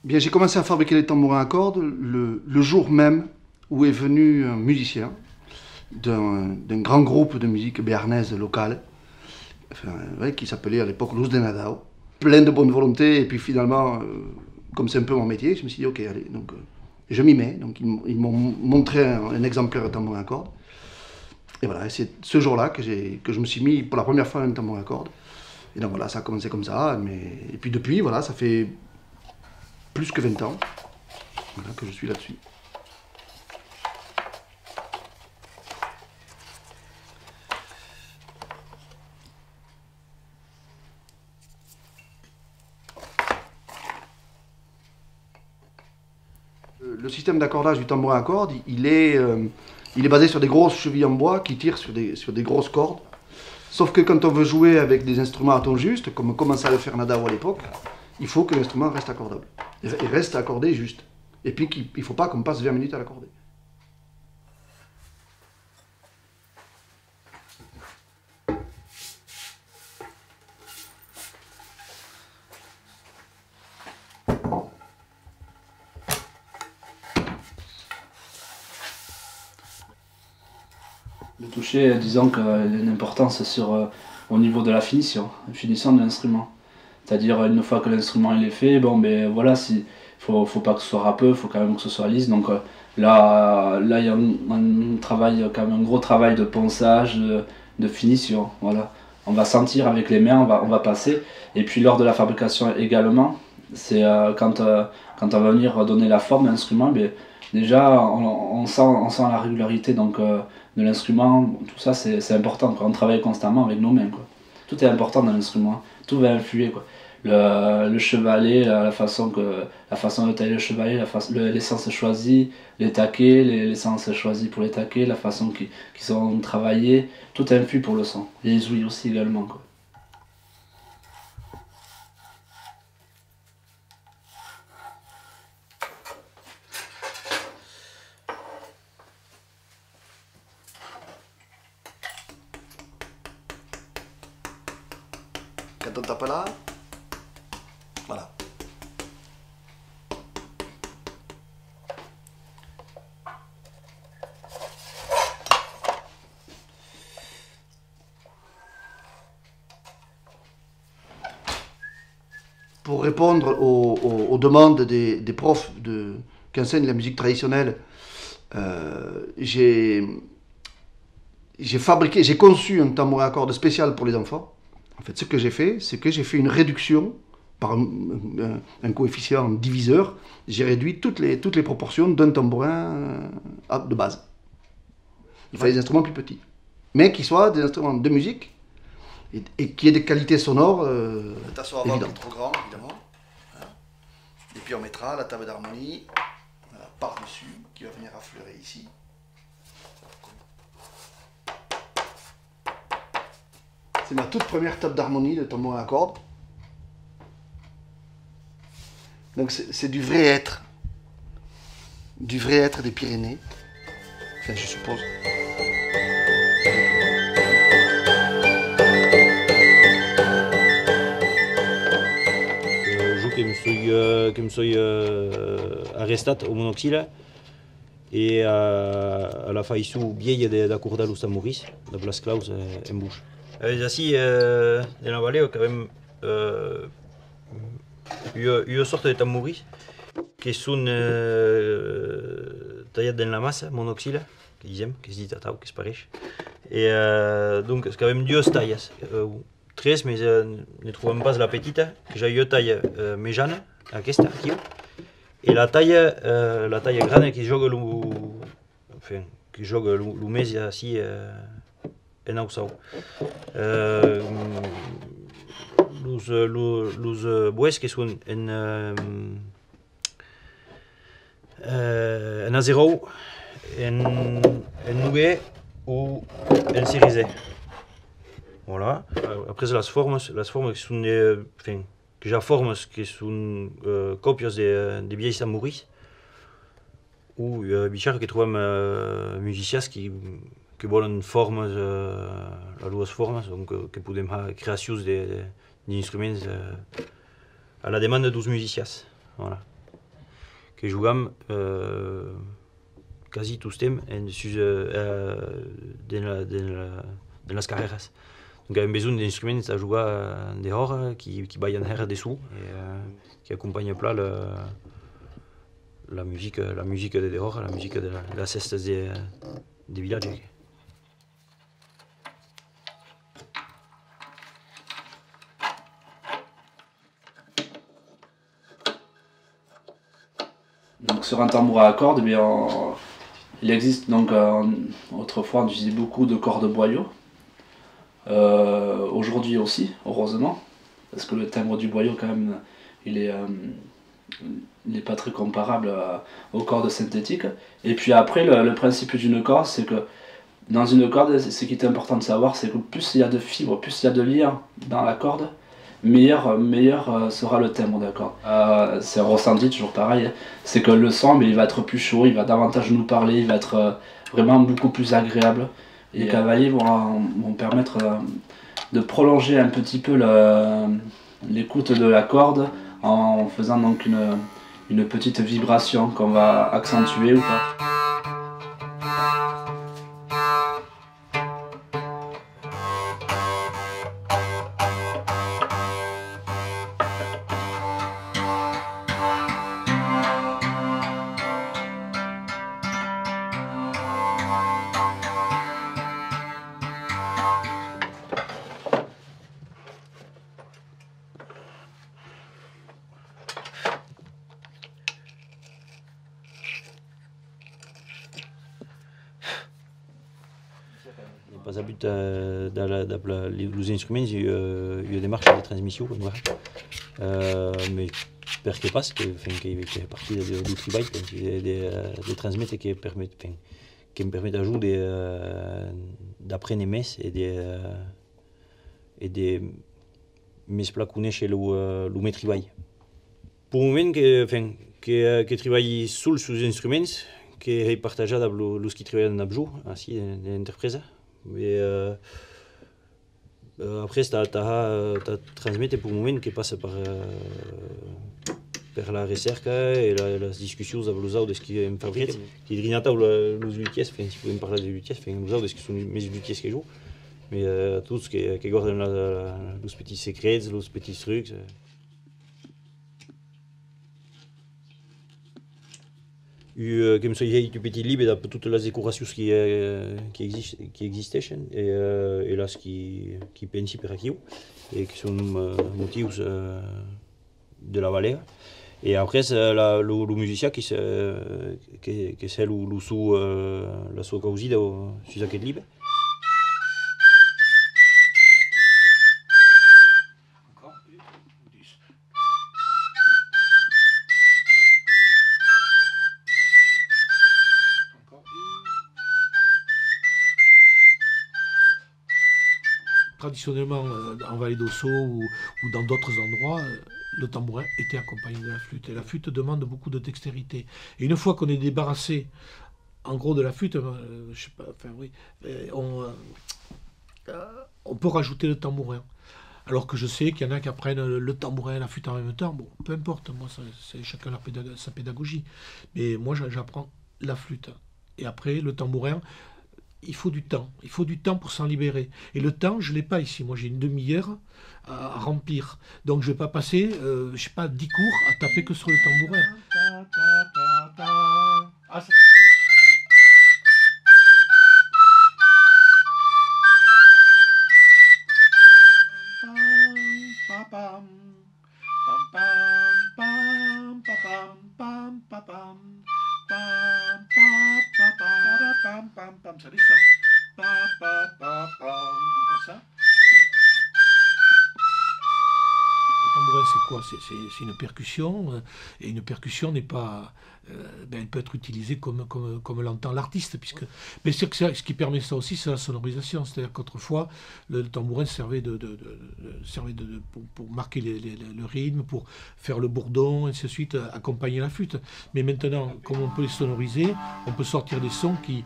Bien, j'ai commencé à fabriquer les tambourins à cordes le jour même où est venu un musicien d'un grand groupe de musique béarnaise locale, enfin, ouais, qui s'appelait à l'époque Luz de Nadao, plein de bonne volonté, et puis finalement, comme c'est un peu mon métier, je me suis dit ok, allez, donc je m'y mets. Donc ils m'ont montré un exemplaire de tambourin à cordes, et voilà, c'est ce jour-là que je me suis mis pour la première fois à un tambourin à cordes. Et donc voilà, ça a commencé comme ça, et puis depuis, voilà, ça fait plus que 20 ans voilà, que je suis là-dessus. Le système d'accordage du tambourin à cordes, il est basé sur des grosses chevilles en bois qui tirent sur des grosses cordes. Sauf que quand on veut jouer avec des instruments à ton juste, comme commençait à le faire Nadao à l'époque, il faut que l'instrument reste accordable. Il reste accordé juste. Et puis il ne faut pas qu'on passe 20 minutes à l'accorder. Le toucher, disons qu'il y a une importance au niveau de la finition de l'instrument. C'est-à-dire, une fois que l'instrument il est fait, bon, ben voilà, faut pas que ce soit râpeux, il faut quand même que ce soit lisse. Donc là, il y a un travail, quand même un gros travail de ponçage, de finition. Voilà. On va sentir avec les mains, on va passer. Et puis lors de la fabrication également, c'est quand on va venir donner la forme à l'instrument, ben, déjà on sent la régularité donc, de l'instrument, tout ça c'est important, quoi. On travaille constamment avec nos mains, quoi. Tout est important dans l'instrument, tout va influer, quoi. Le chevalet, la façon de tailler le chevalet, l'essence choisie, les taquets, l'essence choisie pour les taquets, la façon qui sont travaillés, tout influe pour le son. Les ouïes aussi également, quoi. Quand on tape là, voilà. Pour répondre aux demandes des profs qui enseignent la musique traditionnelle, j'ai conçu un tambourin à cordes spécial pour les enfants. En fait, ce que j'ai fait, c'est que j'ai fait une réduction par un coefficient diviseur. J'ai réduit toutes les proportions d'un tambourin de base. Il fallait des instruments plus petits, mais qui soient des instruments de musique et qui aient des qualités sonores évidentes. Trop grand, évidemment. Voilà. Et puis on mettra la table d'harmonie voilà, par-dessus, qui va venir affleurer ici. C'est ma toute première table d'harmonie de tambourin à cordes. Donc c'est du vrai être. Du vrai être des Pyrénées. Enfin, je suppose. Que me soy arrestat au monoxile et à la faïsou vieille de Courdal ou Saint-Maurice, de Place Claus en Bouche. Así, en la vallée, quand même, une sorte de tambouris qui sont taillés dans la masse, monoxile, que disem, que se dit tatau, que se pareil. Et donc, c'est quand même deux tailles. Tres, mais ne trouvons pas la petite, que j'ai eu taille méjane, aquesta, aquí, et la taille grande qui joue le mes ici en Ausau. Los bues que sont en azero, en nube ou en cerisé. Voilà. Après, les formes qui sont que j'ai formes qui sont copies des vieilles Saint-Maurice ou bichard que trouvem musiciens qui volen formes a dues formes, donc que podem faire créacions d'instruments à la demande dels musiciens. Voilà. que jouam quasi tout temps dans les carreras. Donc, il y a besoin d'instruments à jouer dehors qui baillent en dessous et qui accompagnent pas la musique de dehors, la musique de la ceste des villages. Donc sur un tambourin à cordes, eh bien, il existe donc autrefois on utilisait beaucoup de cordes boyaux. Aujourd'hui aussi, heureusement, parce que le timbre du boyau quand même, il est pas très comparable aux cordes synthétiques. Et puis après, le principe d'une corde, c'est que dans une corde, ce qui est important de savoir, c'est que plus il y a de fibres, plus il y a de liens dans la corde, meilleur sera le timbre de la corde. C'est un ressenti, toujours pareil, c'est que le son, mais il va être plus chaud, il va davantage nous parler, il va être vraiment beaucoup plus agréable. Et les cavaliers vont permettre de prolonger un petit peu l'écoute de la corde en faisant donc une petite vibration qu'on va accentuer ou pas. Pas but les instruments, il y a des marches de transmission, mais perché pas che è partita du tribal, des transmettre qui me permettent d'ajouter d'après les messes et des mes placounes chez le tribal. Pour le moment que travaille sous instruments, que est partagé avec los qui travaillent en abjou, ainsi l'entreprise. Mais après, tu as transmis pour le moment qui passe par la recherche et la discussion avec les autres de ce qui est fabriqué. Qui est dans les outils, si vous pouvez me parler des outils, les autres de ce qui sont mes outils que je joue. Mais tout ce qui garde les petits secrets, les petits trucs. Comme ça, il y a un petit livre de toutes les décorations qui existaient et là, ce qui pensent par aquí, et qui sont motifs de la vallée. Et après, c'est le musicien qui c'est le sous la sua causa sur ce livre. Traditionnellement, en Vallée d'Ossau ou dans d'autres endroits, le tambourin était accompagné de la flûte. Et la flûte demande beaucoup de dextérité. Et une fois qu'on est débarrassé, en gros, de la flûte, je sais pas, enfin oui, on peut rajouter le tambourin. Alors que je sais qu'il y en a qui apprennent le tambourin et la flûte en même temps. Bon, peu importe, moi, c'est chacun sa pédagogie. Mais moi, j'apprends la flûte. Et après, le tambourin, il faut du temps pour s'en libérer. Et le temps, je ne l'ai pas ici. Moi, j'ai une demi-heure à remplir. Donc, je ne vais pas passer, je ne sais pas, 10 cours à taper que sur le tambourin. Ah, ça... Ça descend. Encore ça. Le tambourin, c'est quoi? C'est une percussion, et une percussion n'est pas... elle peut être utilisée comme l'entend l'artiste, puisque... Mais c'est que ce qui permet ça aussi, c'est la sonorisation. C'est-à-dire qu'autrefois, le tambourin servait pour marquer le rythme, pour faire le bourdon, et ainsi de suite, accompagner la flûte. Mais maintenant, comme on peut les sonoriser, on peut sortir des sons qui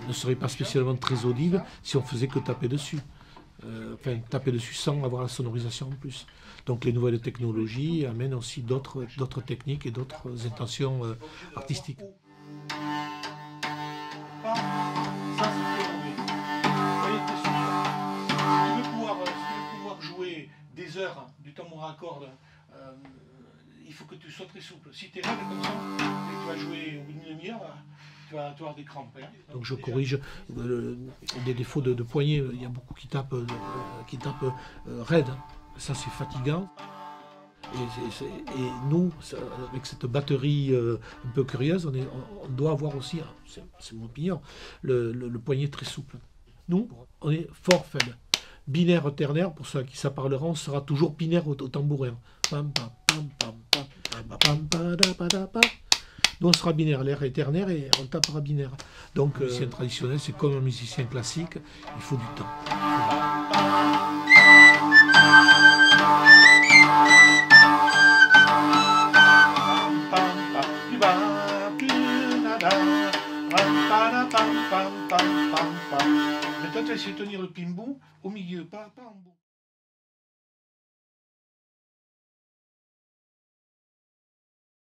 ne seraient pas spécialement très audibles si on faisait que taper dessus. taper dessus sans avoir la sonorisation en plus. Donc les nouvelles technologies amènent aussi d'autres techniques et d'autres intentions artistiques. Des heures du tambourin à cordes, il faut que tu sois très souple. Si tu es raide comme ça, et que tu vas jouer au bout d'une demi-heure, tu vas avoir des crampes. Hein. Donc je corrige des défauts de poignet. Il y a beaucoup qui tapent raide. Ça c'est fatigant. Et nous, avec cette batterie un peu curieuse, on doit avoir aussi, c'est mon opinion, le poignet très souple. Nous, on est fort faible. Binaire ternaire, pour ceux à qui ça parlera, on sera toujours binaire au tambourin. Nous on sera binaire, l'air est ternaire et on tapera binaire. Donc musicien traditionnel, c'est comme un musicien classique, il faut du temps. Maintenant tu vas essayer de tenir le pimbou au milieu, pas en bout.